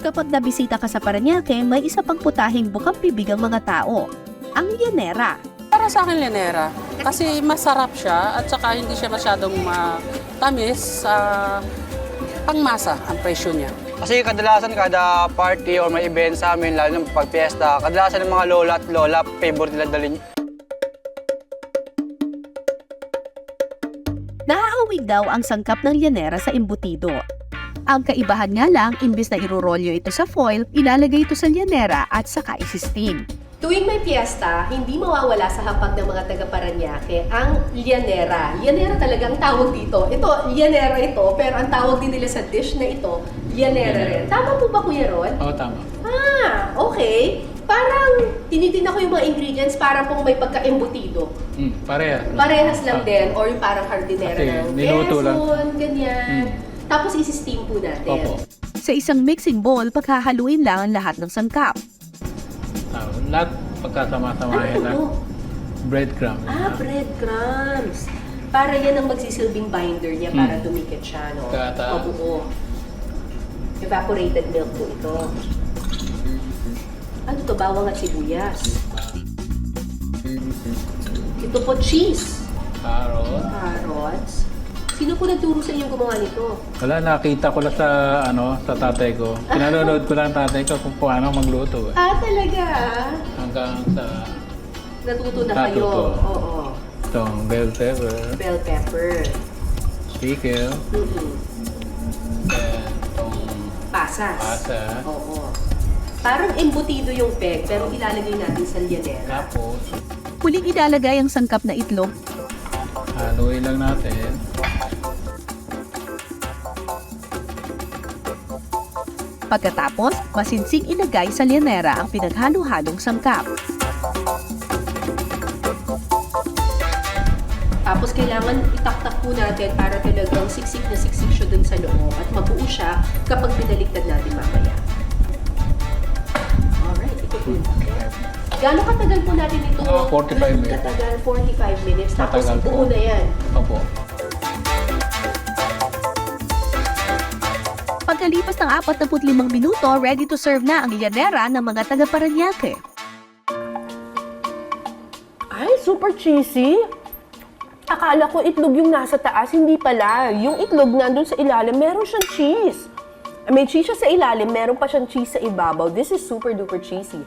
Kapag nabisita ka sa Parañaque, may isa pang putahing bukang bibig ang mga tao, ang llanera. Para sa akin, llanera. Kasi masarap siya at saka hindi siya masyadong matamis. Pangmasa ang presyo niya. Kasi kadalasan kada party or may event sa amin, lalo ng pagpiesta, kadalasan ng mga lola at lola, favorite nila dalhin. Nahahawig daw ang sangkap ng llanera sa embutido. Ang kaibahan nga lang, imbis na irorolyo ito sa foil, ilalagay ito sa llanera at saka isi-steam. Tuwing may piyesta, hindi mawawala sa hapag ng mga taga Parañaque ang llanera. Llanera talagang tawag dito. Ito, llanera ito, pero ang tawag din nila sa dish na ito, llanera rin. Tama po ba, Kuya Ron? Oo, tama. Okay. Parang tinitingnan ko yung mga ingredients para pong may pagka-embutido. Parehas. Parehas lang din, or yung parang hardinera Kasi ng niluto lang. Quezon, ganyan. Tapos isi-steam po natin. Opo. Sa isang mixing bowl, paghahaluin lang ang lahat ng sangkap. Lahat pagkasama-samahin lang. Ano? Breadcrumbs. Breadcrumbs. Para yan ang magsisilbing binder niya para dumikit siya, no? Kata. Mabuo. Evaporated milk po ito. Ano to? Bawang at sibuyas. Ito po cheese. Carrots. Sino po nagturo sa inyong gumawa nito? Wala, nakita ko lang sa tatay ko. Pinanonood ko lang tatay ko kung paano magluto. Talaga? Hanggang sa Natuto na kayo. Natuto. Oo. itong bell pepper, Bell pepper. pickle, then itong Pasas. pasa. Oo. Parang embutido yung peg, pero ilalagay natin sa llanera. Tapos, Huling ilalagay ang sangkap na itlog. haluin lang natin. Pagkatapos, masinsing ilagay sa llanera ang pinaghalo-halong sangkap. Tapos kailangan itaktak po natin para talagang siksik na siksik siya dun sa loob at mabuo siya kapag pinaliktad natin mamaya. Alright, ito po yung takip. Gano'ng katagal po natin ito? 45 minutes. Katagal, 45 minutes. Tapos Matagal buo po. na yan. Opo. Pagkalipas ng 45 minuto, ready to serve na ang llanera ng mga taga Parañaque. Ay, super cheesy. Akala ko itlog yung nasa taas, hindi pala. Yung itlog nandun sa ilalim, meron siyang cheese. May cheese siya sa ilalim, meron pa siyang cheese sa ibabaw. This is super duper cheesy.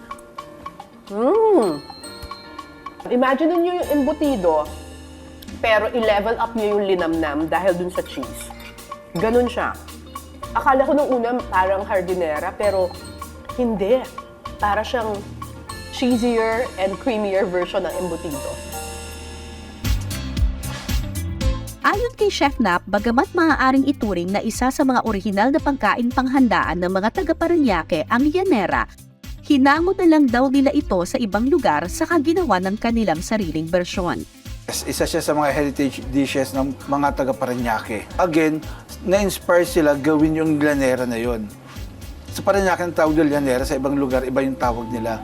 Imagine niyo yung embutido, pero i-level up niyo yung linamnam dahil dun sa cheese. Ganun siya. Akala ko nung una parang hardinera, pero hindi. Para siyang cheesier and creamier version ng embutido. Ayon kay Chef Nap, bagamat maaaring ituring na isa sa mga orihinal na pangkain panghandaan ng mga taga Parañaque ang llanera, hinangot na lang daw nila ito sa ibang lugar sa kaginawa ng kanilang sariling bersyon. Isa siya sa mga heritage dishes ng mga taga Parañaque. Again, na-inspire sila gawin yung llanera na yon. Sa Parañaque ang tawag ng llanera, sa ibang lugar iba yung tawag nila.